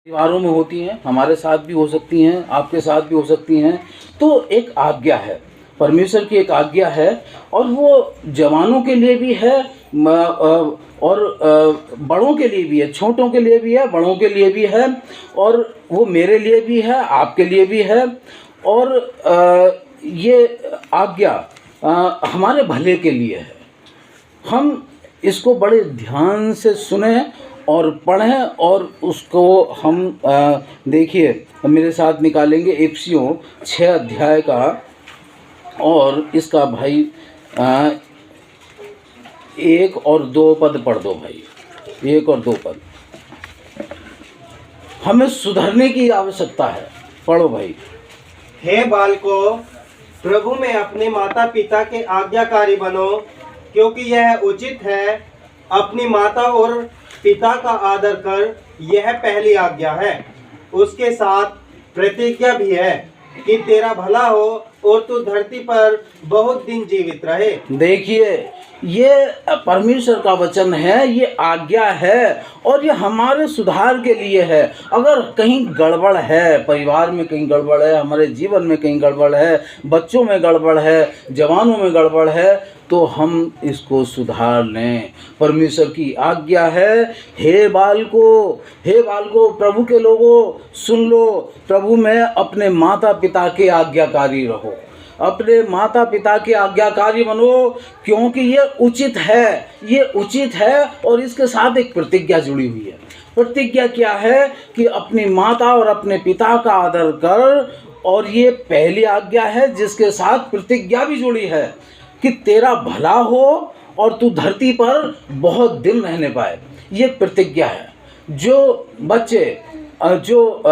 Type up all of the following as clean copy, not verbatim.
परिवारों में होती हैं, हमारे साथ भी हो सकती हैं, आपके साथ भी हो सकती हैं। तो एक आज्ञा है, परमेश्वर की एक आज्ञा है, और वो जवानों के लिए भी है और बड़ों के लिए भी है, छोटों के लिए भी है, बड़ों के लिए भी है, और वो मेरे लिए भी है, आपके लिए भी है। और ये आज्ञा हमारे भले के लिए है। हम इसको बड़े ध्यान से सुने और पढ़ें, और उसको हम देखिए मेरे साथ निकालेंगे इफिसियों 6 अध्याय का, और इसका भाई 1 और 2 पद पढ़ दो भाई, 1 और 2 पद। हमें सुधरने की आवश्यकता है, पढ़ो भाई। हे बालकों, प्रभु में अपने माता पिता के आज्ञाकारी बनो, क्योंकि यह उचित है। अपनी माता और पिता का आदर कर, यह पहली आज्ञा है। उसके साथ प्रतिज्ञा भी है कि तेरा भला हो और तू धरती पर बहुत दिन जीवित रहे। देखिए, ये परमेश्वर का वचन है, ये आज्ञा है, और ये हमारे सुधार के लिए है। अगर कहीं गड़बड़ है, परिवार में कहीं गड़बड़ है, हमारे जीवन में कहीं गड़बड़ है, बच्चों में गड़बड़ है, जवानों में गड़बड़ है, तो हम इसको सुधार लें। परमेश्वर की आज्ञा है, हे बालकों, प्रभु के लोगों, सुन लो, प्रभु में अपने माता पिता के आज्ञाकारी रहो, अपने माता पिता के आज्ञाकारी बनो, क्योंकि ये उचित है। और इसके साथ एक प्रतिज्ञा जुड़ी हुई है। प्रतिज्ञा क्या है? कि अपनी माता और अपने पिता का आदर कर, और ये पहली आज्ञा है जिसके साथ प्रतिज्ञा भी जुड़ी है कि तेरा भला हो और तू धरती पर बहुत दिन रहने पाए। ये प्रतिज्ञा है। जो बच्चे, जो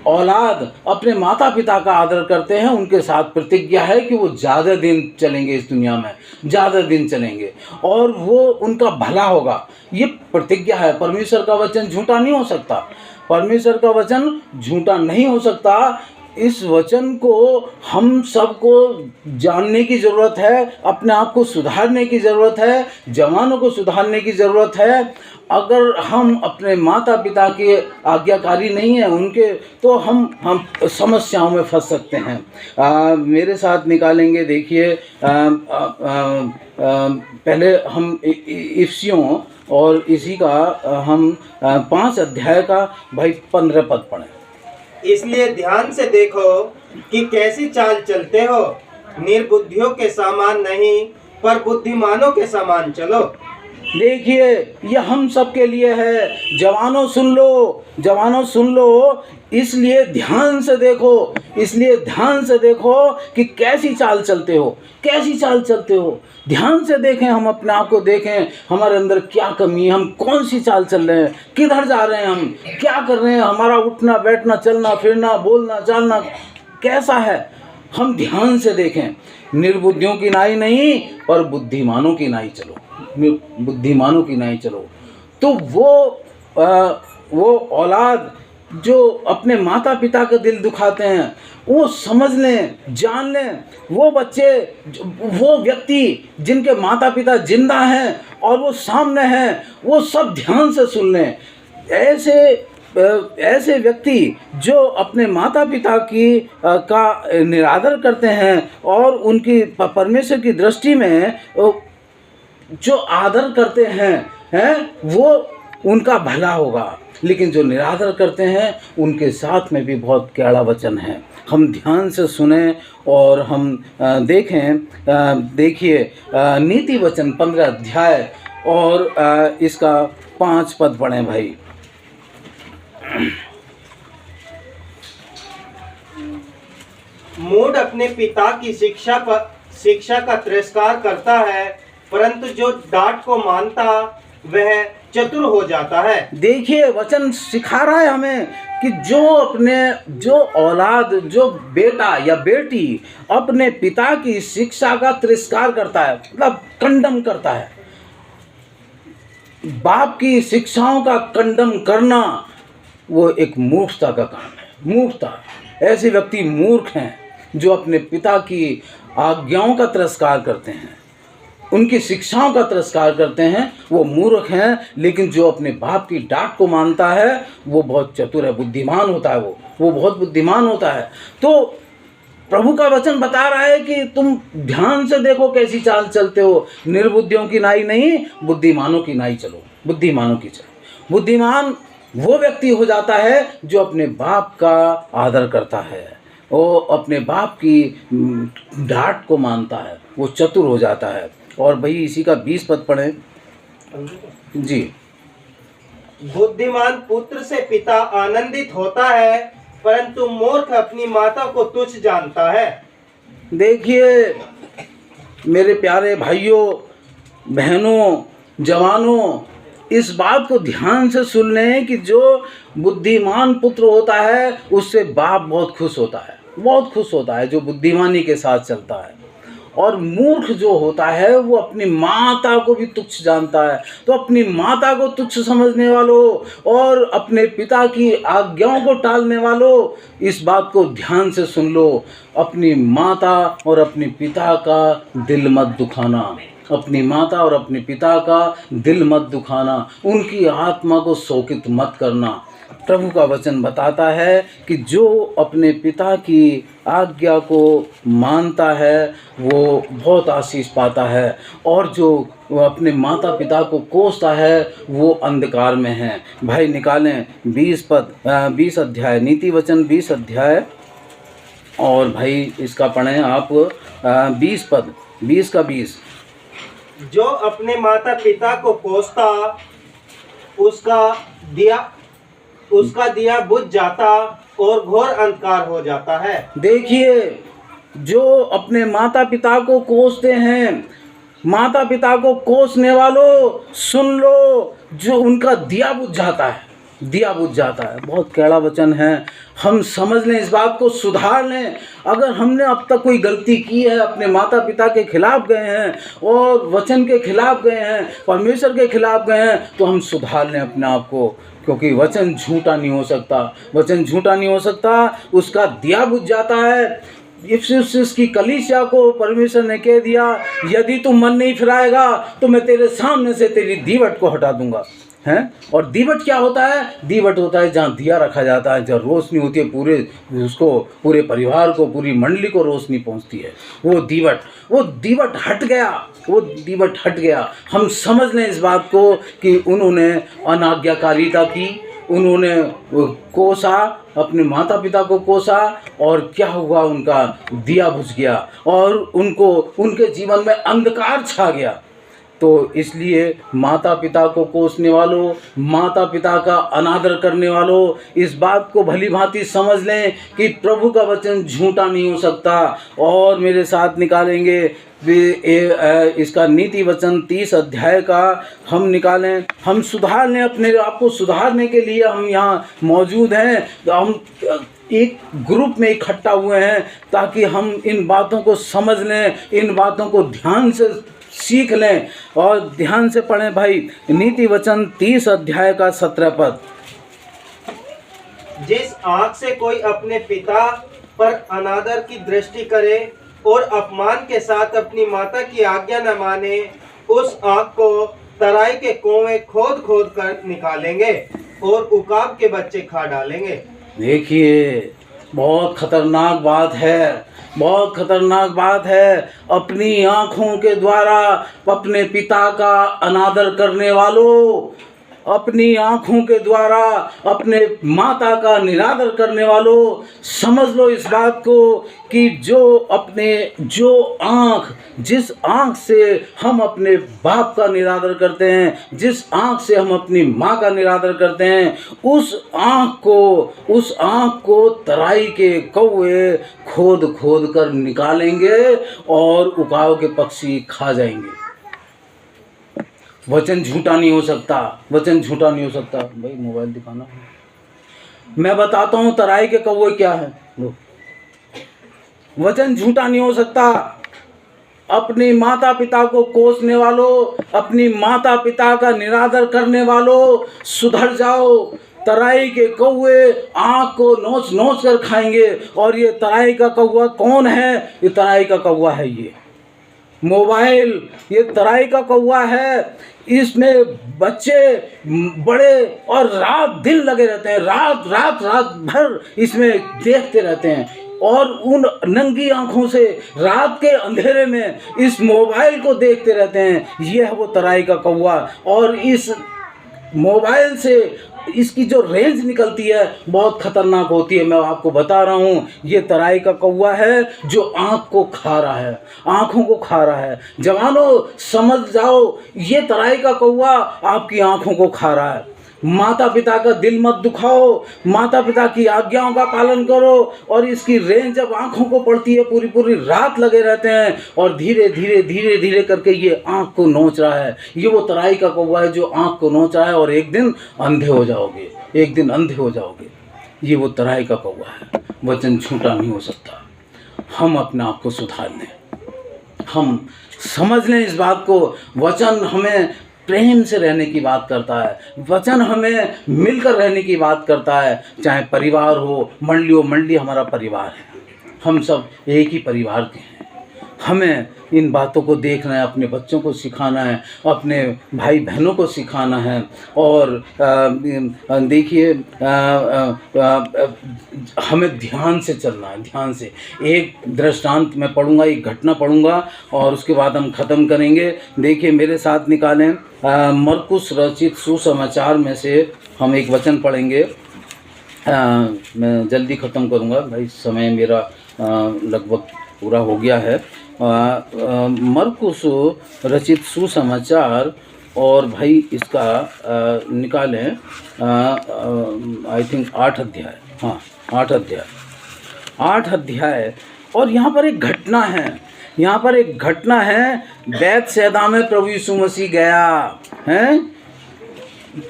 औलाद अपने माता पिता का आदर करते हैं, उनके साथ प्रतिज्ञा है कि वो ज़्यादा दिन चलेंगे इस दुनिया में, ज़्यादा दिन चलेंगे, और वो उनका भला होगा। ये प्रतिज्ञा है। परमेश्वर का वचन झूठा नहीं हो सकता, परमेश्वर का वचन झूठा नहीं हो सकता। इस वचन को हम सबको जानने की ज़रूरत है, अपने आप को सुधारने की ज़रूरत है, जवानों को सुधारने की ज़रूरत है। अगर हम अपने माता पिता के आज्ञाकारी नहीं हैं उनके, तो हम समस्याओं में फंस सकते हैं। मेरे साथ निकालेंगे, देखिए पहले हम इफिसियों और इसी का हम 5 अध्याय का भाई 15 पद पढ़ें। इसलिए ध्यान से देखो कि कैसी चाल चलते हो, निर्बुद्धियों के समान नहीं, पर बुद्धिमानों के समान चलो। देखिए, ये हम सब के लिए है। जवानों सुन लो, इसलिए ध्यान से देखो कि कैसी चाल चलते हो। ध्यान से देखें, हम अपने आप को देखें, हमारे अंदर क्या कमी है, हम कौन सी चाल चल रहे हैं, किधर जा रहे हैं, हम क्या कर रहे हैं, हमारा उठना बैठना, चलना फिरना, बोलना चालना कैसा है। हम ध्यान से देखें। निर्बुद्धियों की नाई नहीं, पर बुद्धिमानों की नाई चलो। तो वो औलाद जो अपने माता पिता का दिल दुखाते हैं, वो समझ लें, जान लें। वो बच्चे, वो व्यक्ति जिनके माता पिता जिंदा हैं और वो सामने हैं, वो सब ध्यान से सुन लें। ऐसे व्यक्ति जो अपने माता पिता का निरादर करते हैं और उनकी परमेश्वर की दृष्टि में जो आदर करते हैं वो उनका भला होगा। लेकिन जो निरादर करते हैं उनके साथ में भी बहुत कड़ा वचन है। हम ध्यान से सुने और हम देखिए नीति वचन 15 अध्याय और इसका 5 पद पढ़ें भाई। मूढ़ अपने पिता की शिक्षा का तिरस्कार करता है, परंतु जो डांट को मानता वह चतुर हो जाता है। देखिए, वचन सिखा रहा है हमें कि जो औलाद, जो बेटा या बेटी अपने पिता की शिक्षा का तिरस्कार करता है, मतलब कंडम करता है, बाप की शिक्षाओं का कंडम करना, वो एक मूर्खता का काम है। मूर्खता। ऐसे व्यक्ति मूर्ख हैं जो अपने पिता की आज्ञाओं का तिरस्कार करते हैं। उनकी शिक्षाओं का तिरस्कार करते हैं वो मूर्ख हैं, लेकिन जो अपने बाप की डांट को मानता है वो बहुत चतुर है, बुद्धिमान होता है, वो बहुत बुद्धिमान होता है। तो प्रभु का वचन बता रहा है कि तुम ध्यान से देखो कैसी चाल चलते हो, निर्बुद्धियों की नाई नहीं बुद्धिमानों की नाई चलो, बुद्धिमानों की चलो। बुद्धिमान वो व्यक्ति हो जाता है जो अपने बाप का आदर करता है, वो अपने बाप की डांट को मानता है, वो चतुर हो जाता है। और भाई इसी का 20 पद पढ़ें जी। बुद्धिमान पुत्र से पिता आनंदित होता है, परंतु मूर्ख अपनी माता को तुच्छ जानता है। देखिए मेरे प्यारे भाइयों बहनों जवानों, इस बात को ध्यान से सुन लें कि जो बुद्धिमान पुत्र होता है उससे बाप बहुत खुश होता है, बहुत खुश होता है, जो बुद्धिमानी के साथ चलता है। और मूर्ख जो होता है वो अपनी माता को भी तुच्छ जानता है। तो अपनी माता को तुच्छ समझने वालों और अपने पिता की आज्ञाओं को टालने वालों, इस बात को ध्यान से सुन लो, अपनी माता और अपने पिता का दिल मत दुखाना, अपनी माता और अपने पिता का दिल मत दुखाना, उनकी आत्मा को शोकित मत करना। प्रभु का वचन बताता है कि जो अपने पिता की आज्ञा को मानता है वो बहुत आशीष पाता है, और जो अपने माता पिता को कोसता है वो अंधकार में है। भाई निकालें 20 अध्याय नीति वचन 20 अध्याय, और भाई इसका पढ़ें आप 20 पद 20 का 20। जो अपने माता पिता को कोसता उसका दिया बुझ जाता और घोर अंधकार हो जाता है। देखिए जो अपने माता पिता को कोसते हैं, माता पिता को कोसने वालों सुन लो, जो उनका दिया बुझ जाता है, दिया बुझ जाता है। बहुत कैड़ा वचन है, हम समझ लें, इस बात को सुधार लें। अगर हमने अब तक कोई गलती की है, अपने माता पिता के खिलाफ गए हैं और वचन के खिलाफ गए हैं, परमेश्वर के खिलाफ गए हैं, तो हम सुधार लें अपने आप को, क्योंकि वचन झूठा नहीं हो सकता, वचन झूठा नहीं हो सकता, उसका दिया बुझ जाता है। इफिसुस की कलीसिया को परमेश्वर ने कह दिया, यदि तू मन नहीं फिराएगा तो मैं तेरे सामने से तेरी दीवट को हटा दूंगा। हैं, और दीवट क्या होता है? दीवट होता है जहाँ दिया रखा जाता है, जहाँ रोशनी होती है, पूरे परिवार को, पूरी मंडली को रोशनी पहुँचती है। वो दीवट हट गया, वो दीवट हट गया। हम समझ लें इस बात को कि उन्होंने अनाज्ञाकारिता की, उन्होंने कोसा, अपने माता पिता को कोसा, और क्या हुआ? उनका दिया बुझ गया और उनके जीवन में अंधकार छा गया। तो इसलिए माता पिता को कोसने वालों, माता पिता का अनादर करने वालों, इस बात को भली भांति समझ लें कि प्रभु का वचन झूठा नहीं हो सकता। और मेरे साथ निकालेंगे इसका नीति वचन 30 अध्याय का हम निकालें, हम सुधार लें, अपने आप को सुधारने के लिए हम यहाँ मौजूद हैं। तो हम एक ग्रुप में इकट्ठा हुए हैं ताकि हम इन बातों को समझ लें, इन बातों को ध्यान से सीख लें और ध्यान से पढ़ें। भाई नीति वचन 30 अध्याय का 17 पद। जिस आँख से कोई अपने पिता पर अनादर की दृष्टि करे और अपमान के साथ अपनी माता की आज्ञा न माने, उस आँख को तराई के कुएं खोद खोद कर निकालेंगे और उकाब के बच्चे खा डालेंगे। देखिए बहुत खतरनाक बात है, बहुत खतरनाक बात है। अपनी आँखों के द्वारा अपने पिता का अनादर करने वालों, अपनी आँखों के द्वारा अपने माता का निरादर करने वालों, समझ लो इस बात को कि जिस आँख से हम अपने बाप का निरादर करते हैं, जिस आँख से हम अपनी माँ का निरादर करते हैं, उस आँख को तराई के कौवे खोद खोद कर निकालेंगे और उकाव के पक्षी खा जाएंगे। वचन झूठा नहीं हो सकता, वचन झूठा नहीं हो सकता। भाई मोबाइल दिखाना, मैं बताता हूँ तराई के कौवे क्या है। वचन झूठा नहीं हो सकता। अपनी माता पिता को कोसने वालों, अपनी माता पिता का निरादर करने वालों, सुधर जाओ। तराई के कौवे आँख को नोच नोच कर खाएंगे। और ये तराई का कौवा कौन है? ये तराई का कौवा है, मोबाइल ये तराई का कौवा है। इसमें बच्चे बड़े और रात दिन लगे रहते हैं, रात भर इसमें देखते रहते हैं और उन नंगी आंखों से रात के अंधेरे में इस मोबाइल को देखते रहते हैं। यह है वो तराई का कौवा। और इस मोबाइल से इसकी जो रेंज निकलती है बहुत खतरनाक होती है। मैं आपको बता रहा हूँ, ये तराई का कौवा है जो आँख को खा रहा है, आँखों को खा रहा है। जवानों समझ जाओ, ये तराई का कौवा आपकी आँखों को खा रहा है। माता पिता का दिल मत दुखाओ, माता पिता की आज्ञाओं का पालन करो। और इसकी रेंज जब आँखों को पड़ती है, पूरी पूरी रात लगे रहते हैं और धीरे धीरे करके ये आँख को नोच रहा है। ये वो तराई का कौवा है जो आँख को नोच रहा है और एक दिन अंधे हो जाओगे, एक दिन अंधे हो जाओगे। ये वो तराई का कौवा है। वचन झूठा नहीं हो सकता। हम अपने आप को सुधार लें, हम समझ लें इस बात को। वचन हमें प्रेम से रहने की बात करता है, वचन हमें मिलकर रहने की बात करता है। चाहे परिवार हो, मंडली हो, मंडली हमारा परिवार है, हम सब एक ही परिवार के हैं। हमें इन बातों को देखना है, अपने बच्चों को सिखाना है, अपने भाई बहनों को सिखाना है। और देखिए हमें ध्यान से चलना है, ध्यान से। एक दृष्टांत मैं पढ़ूंगा, एक घटना पढ़ूंगा और उसके बाद हम ख़त्म करेंगे। देखिए मेरे साथ निकालें, मरकुस रचित सुसमाचार में से हम एक वचन पढ़ेंगे। मैं जल्दी ख़त्म करूंगा भाई, समय मेरा लगभग पूरा हो गया है। मरकुस रचित सुसमाचार और भाई इसका निकालें आई थिंक 8 अध्याय, हाँ 8 अध्याय। और यहाँ पर एक घटना है, यहाँ पर एक घटना है। बैतसैदा में प्रभु यीशु मसीह गया है।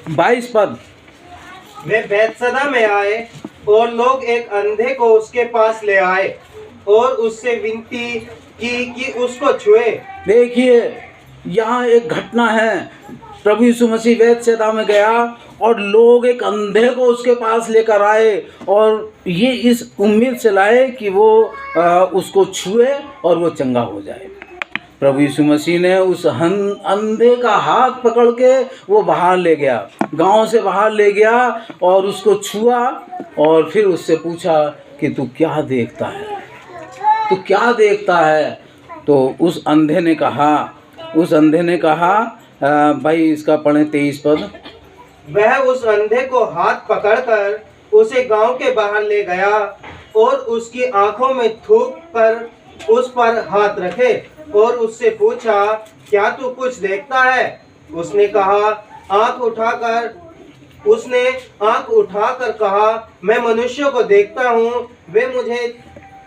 22 पद। वे बैतसैदा में आए और लोग एक अंधे को उसके पास ले आए और उससे विनती की कि उसको छुए। देखिए यहाँ एक घटना है। प्रभु यीशु मसीह बैतसैदा में गया और लोग एक अंधे को उसके पास लेकर आए और ये इस उम्मीद से लाए कि वो उसको छुए और वो चंगा हो जाए। प्रभु यीशु मसीह ने उस अंधे का हाथ पकड़ के वो बाहर ले गया, गांव से बाहर ले गया और उसको छुआ और फिर उससे पूछा कि तू क्या देखता है, तू क्या देखता है। तो उस अंधे ने कहा भाई इसका पढ़े 23 पद। वह उस अंधे को हाथ पकड़कर उसे गांव के बाहर ले गया और उसकी आंखों में थूक कर उस पर हाथ रखे और उससे पूछा, क्या तू कुछ देखता है? उसने आंख उठाकर कहा, मैं मनुष्यों को देखता हूँ, वे मुझे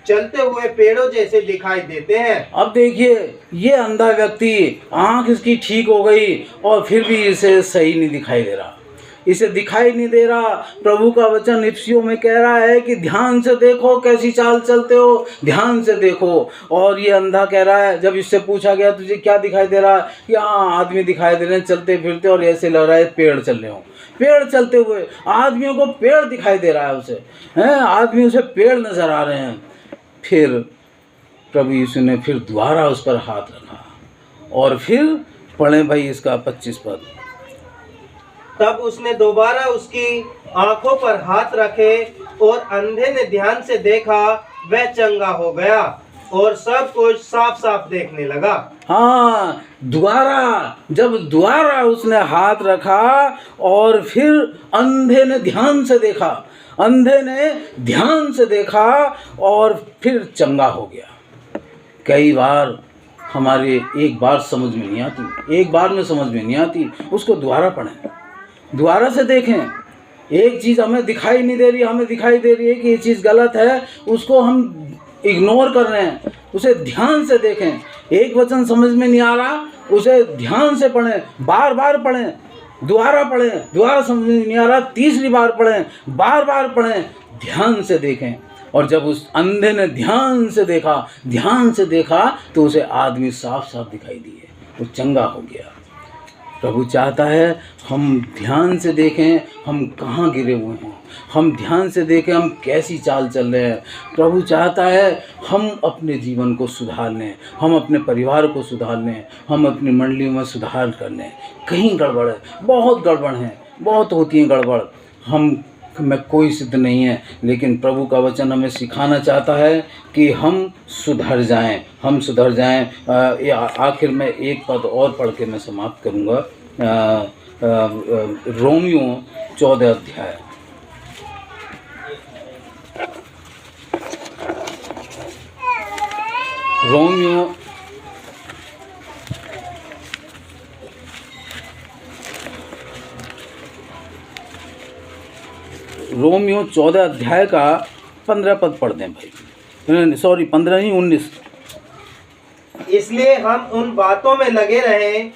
चलते हुए पेड़ों जैसे दिखाई देते हैं। अब देखिए ये अंधा व्यक्ति, आंख इसकी ठीक हो गई और फिर भी इसे सही नहीं दिखाई दे रहा, इसे दिखाई नहीं दे रहा। प्रभु का वचन इफिसियों में कह रहा है कि ध्यान से देखो कैसी चाल चलते हो, ध्यान से देखो। और ये अंधा कह रहा है, जब इससे पूछा गया तुझे क्या दिखाई दे रहा है, कि हाँ आदमी दिखाई दे रहे हैं चलते फिरते और ऐसे लग रहा है पेड़ चल रहे हो। पेड़ चलते हुए आदमियों को पेड़ दिखाई दे रहा है, उसे हैं आदमी उसे पेड़ नजर आ रहे हैं। फिर प्रभु यीशु ने फिर दोबारा उस पर हाथ रखा और फिर पढ़े भाई इसका 25 पद। तब उसने दोबारा उसकी आंखों पर हाथ रखे और अंधे ने ध्यान से देखा, वह चंगा हो गया और सब कुछ साफ साफ देखने लगा। हाँ, जब दोबारा उसने हाथ रखा और फिर अंधे ने ध्यान से देखा और फिर चंगा हो गया। कई बार हमारे एक बार समझ में नहीं आती, एक बार में समझ में नहीं आती, उसको दोबारा पढ़ें, दोबारा से देखें। एक चीज़ हमें दिखाई नहीं दे रही, हमें दिखाई दे रही है कि ये चीज़ गलत है, उसको हम इग्नोर कर रहे हैं, उसे ध्यान से देखें। एक वचन समझ में नहीं आ रहा, उसे ध्यान से पढ़ें, बार बार पढ़ें, दोबारा पढ़ें, दोबारा समझ में नहीं आ रहा, तीसरी बार पढ़ें, बार बार पढ़ें, ध्यान से देखें। और जब उस अंधे ने ध्यान से देखा तो उसे आदमी साफ साफ दिखाई दिए, वो चंगा हो गया। प्रभु चाहता है हम ध्यान से देखें हम कहाँ गिरे हुए हैं, हम ध्यान से देखें हम कैसी चाल चल रहे हैं। प्रभु चाहता है हम अपने जीवन को सुधार लें, हम अपने परिवार को सुधार लें, हम अपनी मंडली में सुधार कर लें। कहीं गड़बड़ है, बहुत गड़बड़ है, बहुत होती है गड़बड़। हम में कोई सिद्ध नहीं है, लेकिन प्रभु का वचन हमें सिखाना चाहता है कि हम सुधर जाएं, हम सुधर जाएं। आखिर में एक पद और पढ़ के मैं समाप्त करूंगा। रोमियो 14 अध्याय। रोमियो 14 अध्याय का 15 पद पढ़ दें भाई, सॉरी 15 नहीं 19। इसलिए हम उन बातों में लगे रहें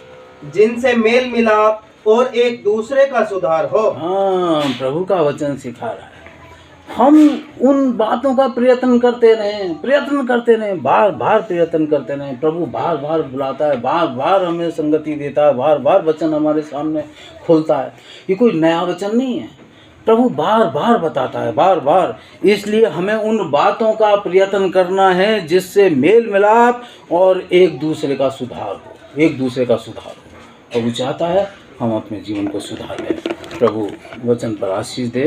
जिनसे मेल मिलाप और एक दूसरे का सुधार हो। हाँ, प्रभु का वचन सिखा रहा है हम उन बातों का प्रयत्न करते रहें, बार बार प्रयत्न करते रहें। प्रभु बार बार बुलाता है, बार बार हमें संगति देता है, बार बार वचन हमारे सामने खोलता है। ये कोई नया वचन नहीं है, प्रभु बार बार बताता है, बार बार। इसलिए हमें उन बातों का प्रयत्न करना है जिससे मेल मिलाप और एक दूसरे का सुधार हो। प्रभु चाहता है हम अपने जीवन को सुधार लें। प्रभु वचन पर आशीष दे।